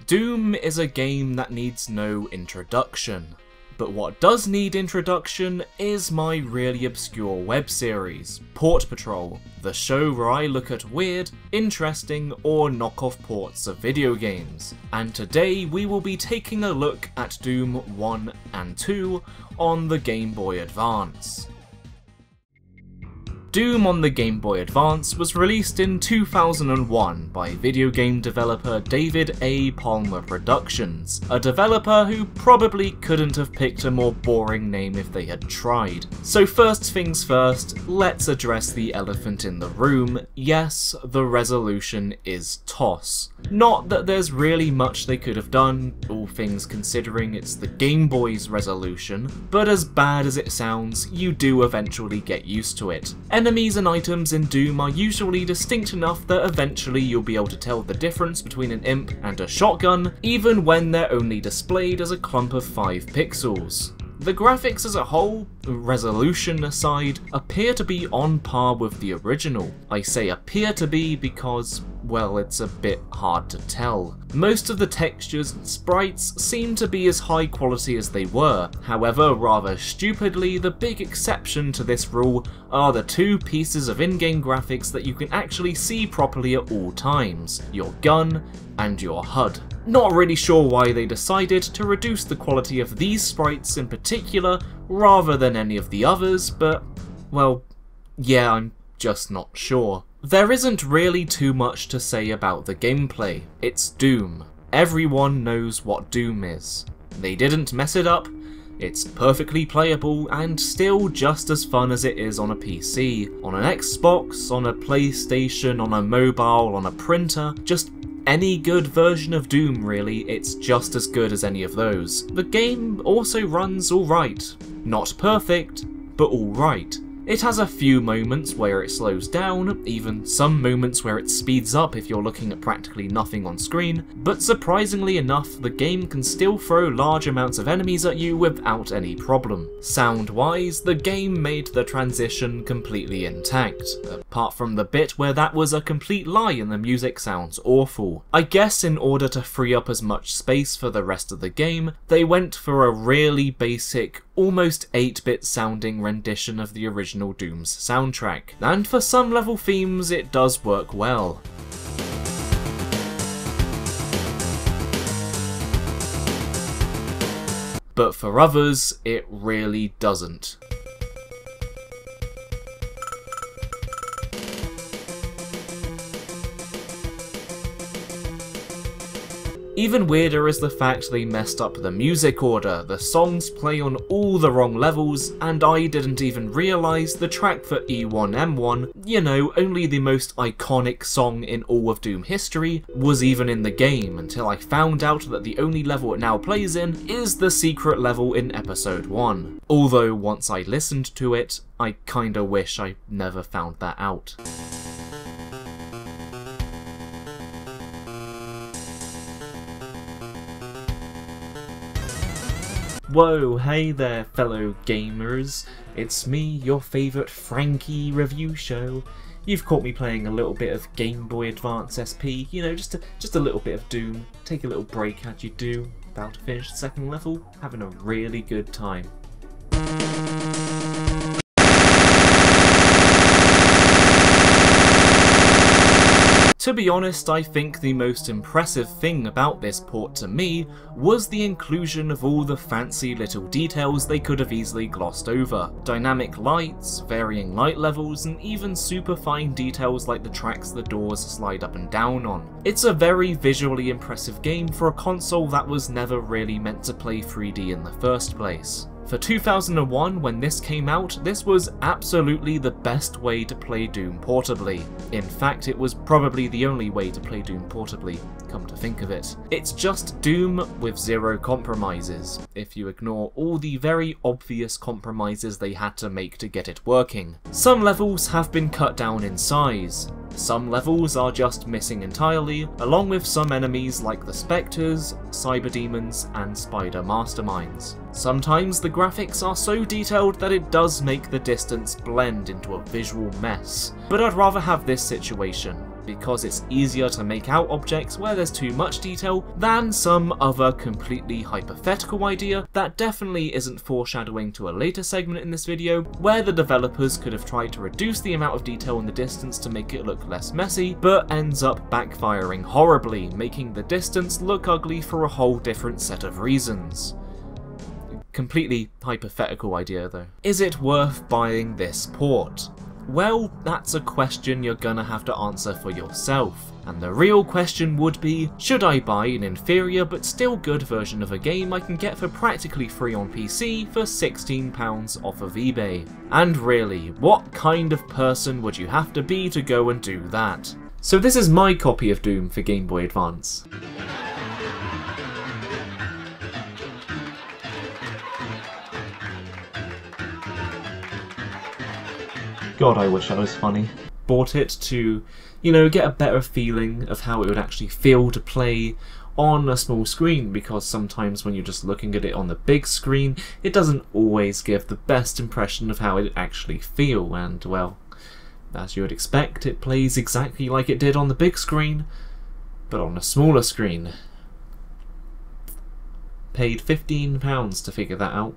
Doom is a game that needs no introduction. But what does need introduction is my really obscure web series, Port Patrol, the show where I look at weird, interesting, or knockoff ports of video games. And today we will be taking a look at Doom 1 and 2 on the Game Boy Advance. Doom on the Game Boy Advance was released in 2001 by video game developer David A. Palmer Productions, a developer who probably couldn't have picked a more boring name if they had tried. So first things first, let's address the elephant in the room. Yes, the resolution is toss. Not that there's really much they could have done, all things considering it's the Game Boy's resolution, but as bad as it sounds, you do eventually get used to it. Enemies and items in Doom are usually distinct enough that eventually you'll be able to tell the difference between an imp and a shotgun, even when they're only displayed as a clump of 5 pixels. The graphics as a whole, resolution aside, appear to be on par with the original. I say appear to be because, well, it's a bit hard to tell. Most of the textures and sprites seem to be as high quality as they were. However, rather stupidly, the big exception to this rule are the 2 pieces of in-game graphics that you can actually see properly at all times: your gun and your HUD. Not really sure why they decided to reduce the quality of these sprites in particular rather than any of the others, but, well, yeah, I'm just not sure. There isn't really too much to say about the gameplay. It's Doom. Everyone knows what Doom is. They didn't mess it up. It's perfectly playable and still just as fun as it is on a PC, on an Xbox, on a PlayStation, on a mobile, on a printer, just any good version of Doom really, it's just as good as any of those. The game also runs alright. Not perfect, but alright. It has a few moments where it slows down, even some moments where it speeds up if you're looking at practically nothing on screen, but surprisingly enough, the game can still throw large amounts of enemies at you without any problem. Sound-wise, the game made the transition completely intact, apart from the bit where that was a complete lie and the music sounds awful. I guess in order to free up as much space for the rest of the game, they went for a really basic, almost 8-bit sounding rendition of the original Doom's soundtrack, and for some level themes it does work well. But for others, it really doesn't. Even weirder is the fact they messed up the music order. The songs play on all the wrong levels, and I didn't even realise the track for E1M1, you know, only the most iconic song in all of Doom history, was even in the game, until I found out that the only level it now plays in is the secret level in episode 1. Although once I listened to it, I kinda wish I never found that out. Whoa, hey there fellow gamers, it's me, your favourite Frankie review show. You've caught me playing a little bit of Game Boy Advance SP, you know, just a little bit of Doom, take a little break as you do, about to finish the 2nd level, having a really good time. To be honest, I think the most impressive thing about this port to me was the inclusion of all the fancy little details they could have easily glossed over. Dynamic lights, varying light levels, and even super fine details like the tracks the doors slide up and down on. It's a very visually impressive game for a console that was never really meant to play 3D in the first place. For 2001, when this came out, this was absolutely the best way to play Doom portably. In fact, it was probably the only way to play Doom portably, come to think of it. It's just Doom with zero compromises, if you ignore all the very obvious compromises they had to make to get it working. Some levels have been cut down in size. Some levels are just missing entirely, along with some enemies like the Spectres, Cyber Demons, and Spider Masterminds. Sometimes the graphics are so detailed that it does make the distance blend into a visual mess, but I'd rather have this situation. because it's easier to make out objects where there's too much detail than some other completely hypothetical idea that definitely isn't foreshadowing to a later segment in this video, where the developers could have tried to reduce the amount of detail in the distance to make it look less messy, but ends up backfiring horribly, making the distance look ugly for a whole different set of reasons. Completely hypothetical idea though. Is it worth buying this port? Well, that's a question you're gonna have to answer for yourself. And the real question would be, should I buy an inferior but still good version of a game I can get for practically free on PC for £16 off of eBay? And really, what kind of person would you have to be to go and do that? So this is my copy of Doom for Game Boy Advance. God, I wish I was funny. Bought it to, you know, get a better feeling of how it would actually feel to play on a small screen, because sometimes when you're just looking at it on the big screen, it doesn't always give the best impression of how it actually feels, and well, as you would expect, it plays exactly like it did on the big screen, but on a smaller screen. Paid £15 to figure that out.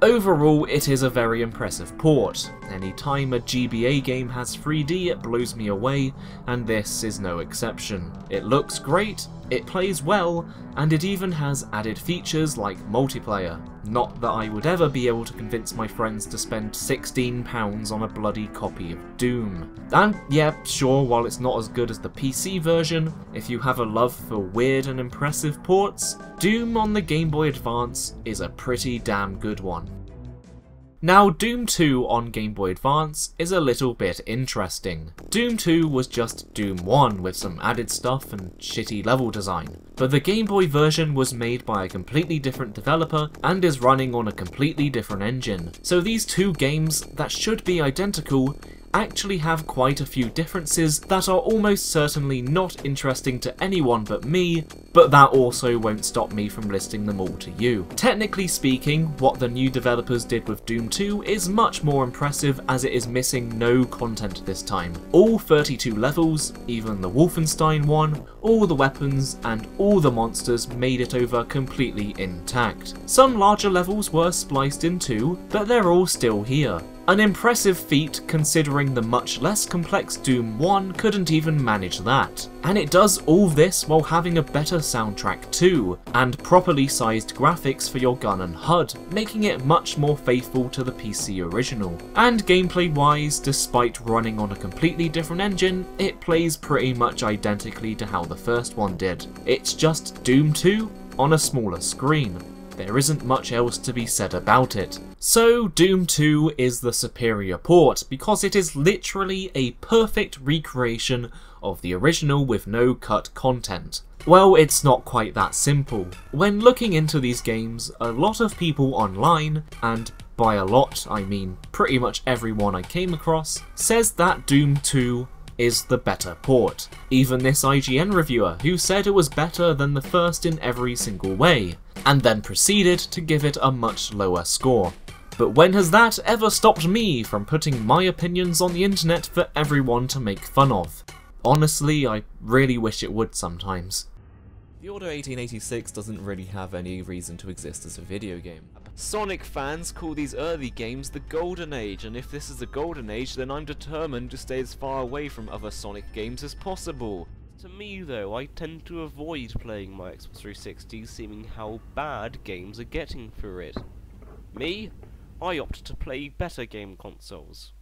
Overall, it is a very impressive port. Any time a GBA game has 3D, it blows me away, and this is no exception. It looks great, it plays well, and it even has added features like multiplayer. Not that I would ever be able to convince my friends to spend £16 on a bloody copy of Doom. And yeah, sure, while it's not as good as the PC version, if you have a love for weird and impressive ports, Doom on the Game Boy Advance is a pretty damn good one. Now, Doom 2 on Game Boy Advance is a little bit interesting. Doom 2 was just Doom 1 with some added stuff and shitty level design, but the Game Boy version was made by a completely different developer and is running on a completely different engine. So these two games that should be identical actually have quite a few differences that are almost certainly not interesting to anyone but me, but that also won't stop me from listing them all to you. Technically speaking, what the new developers did with Doom 2 is much more impressive, as it is missing no content this time. All 32 levels, even the Wolfenstein one, all the weapons, and all the monsters made it over completely intact. Some larger levels were spliced in too, but they're all still here. An impressive feat considering the much less complex Doom 1 couldn't even manage that. And it does all this while having a better soundtrack too, and properly sized graphics for your gun and HUD, making it much more faithful to the PC original. And gameplay wise, despite running on a completely different engine, it plays pretty much identically to how the first one did. It's just Doom 2 on a smaller screen. There isn't much else to be said about it. So Doom 2 is the superior port because it is literally a perfect recreation of the original with no cut content. Well, it's not quite that simple. When looking into these games, a lot of people online, and by a lot I mean pretty much everyone I came across, says that Doom 2 is the better port. Even this IGN reviewer, who said it was better than the first in every single way, and then proceeded to give it a much lower score. But when has that ever stopped me from putting my opinions on the internet for everyone to make fun of? Honestly, I really wish it would sometimes. The Order 1886 doesn't really have any reason to exist as a video game. Sonic fans call these early games the Golden Age, and if this is the Golden Age, then I'm determined to stay as far away from other Sonic games as possible. To me though, I tend to avoid playing my Xbox 360, seeing how bad games are getting for it. Me? I opt to play better game consoles.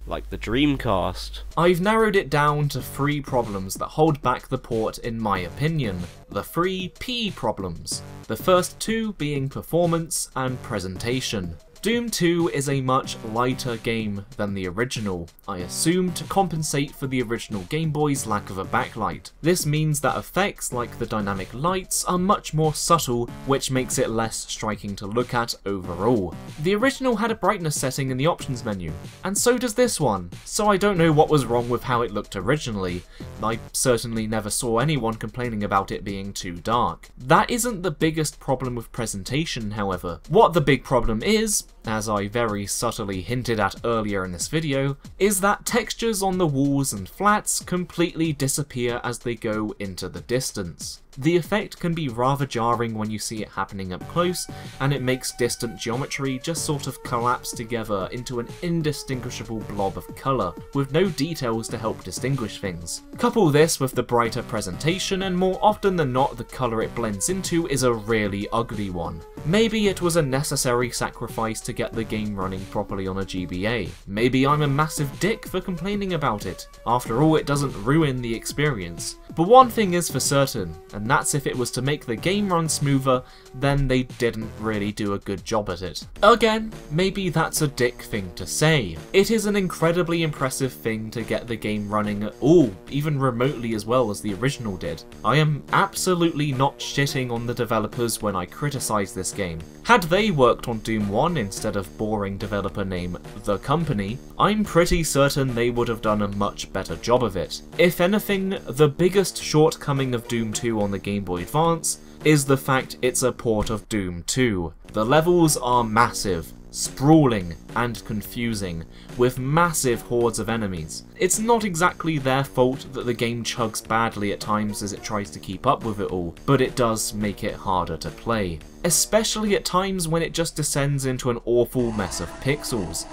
Like the Dreamcast. I've narrowed it down to 3 problems that hold back the port in my opinion. The 3 P problems. The first 2 being performance and presentation. Doom 2 is a much lighter game than the original, I assume to compensate for the original Game Boy's lack of a backlight. This means that effects like the dynamic lights are much more subtle, which makes it less striking to look at overall. The original had a brightness setting in the options menu, and so does this one, so I don't know what was wrong with how it looked originally. I certainly never saw anyone complaining about it being too dark. That isn't the biggest problem with presentation, however. What the big problem is as I very subtly hinted at earlier in this video, is that textures on the walls and flats completely disappear as they go into the distance. The effect can be rather jarring when you see it happening up close, and it makes distant geometry just sort of collapse together into an indistinguishable blob of colour, with no details to help distinguish things. Couple this with the brighter presentation, and more often than not the colour it blends into is a really ugly one. Maybe it was a necessary sacrifice to get the game running properly on a GBA. Maybe I'm a massive dick for complaining about it. After all, it doesn't ruin the experience. But one thing is for certain, and that's if it was to make the game run smoother, then they didn't really do a good job at it. Again, maybe that's a dick thing to say. It is an incredibly impressive thing to get the game running at all, even remotely as well as the original did. I am absolutely not shitting on the developers when I criticise this game. Had they worked on Doom 1 instead of boring developer name The Company, I'm pretty certain they would have done a much better job of it. If anything, the biggest shortcoming of Doom 2 on the Game Boy Advance is the fact it's a port of Doom 2. The levels are massive, sprawling, and confusing, with massive hordes of enemies. It's not exactly their fault that the game chugs badly at times as it tries to keep up with it all, but it does make it harder to play. Especially at times when it just descends into an awful mess of pixels.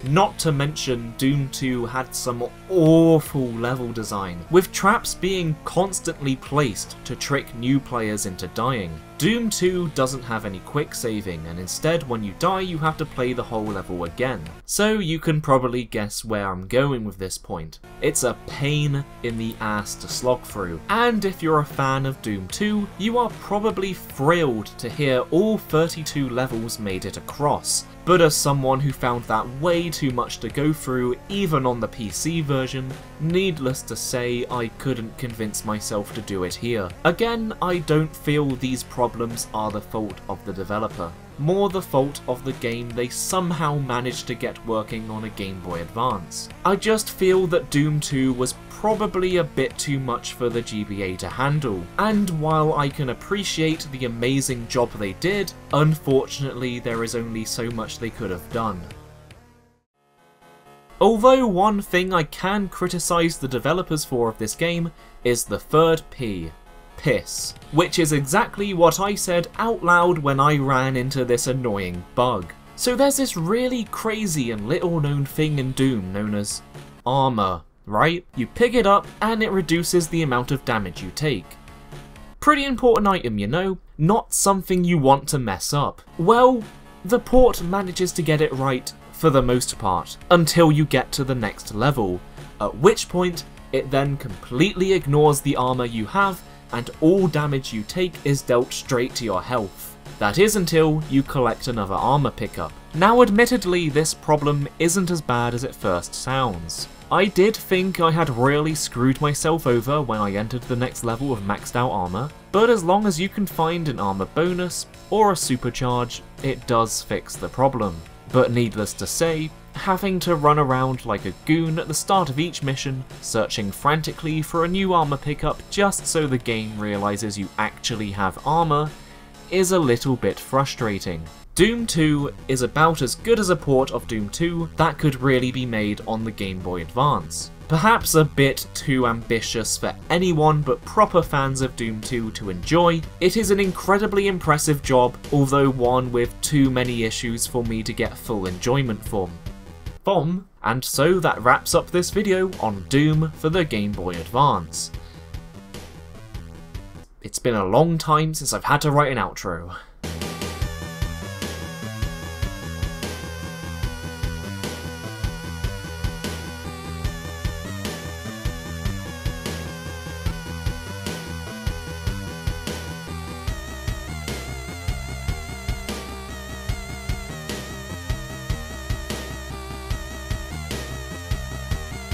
Not to mention, Doom 2 had some awful level design, with traps being constantly placed to trick new players into dying. Doom 2 doesn't have any quick saving, and instead when you die you have to play the whole level again. So you can probably guess where I'm going with this point. It's a pain in the ass to slog through, and if you're a fan of Doom 2, you are probably thrilled to hear all 32 levels made it across. But as someone who found that way too much to go through, even on the PC version, needless to say I couldn't convince myself to do it here. Again, I don't feel these problems are the fault of the developer. More the fault of the game they somehow managed to get working on a Game Boy Advance. I just feel that Doom 2 was probably a bit too much for the GBA to handle, and while I can appreciate the amazing job they did, unfortunately there is only so much they could have done. Although one thing I can criticise the developers for of this game is the third P. Piss, which is exactly what I said out loud when I ran into this annoying bug. So there's this really crazy and little known thing in Doom known as ARMOUR, right? You pick it up and it reduces the amount of damage you take. Pretty important item, you know, not something you want to mess up. Well, the port manages to get it right for the most part, until you get to the next level, at which point it then completely ignores the armour you have and all damage you take is dealt straight to your health. That is until you collect another armour pickup. Now admittedly this problem isn't as bad as it first sounds. I did think I had really screwed myself over when I entered the next level of maxed out armour, but as long as you can find an armour bonus or a supercharge, it does fix the problem. But needless to say, having to run around like a goon at the start of each mission, searching frantically for a new armour pickup just so the game realises you actually have armour, is a little bit frustrating. Doom 2 is about as good as a port of Doom 2 that could really be made on the Game Boy Advance. Perhaps a bit too ambitious for anyone but proper fans of Doom 2 to enjoy, it is an incredibly impressive job, although one with too many issues for me to get full enjoyment from. And so that wraps up this video on Doom for the Game Boy Advance. It's been a long time since I've had to write an outro.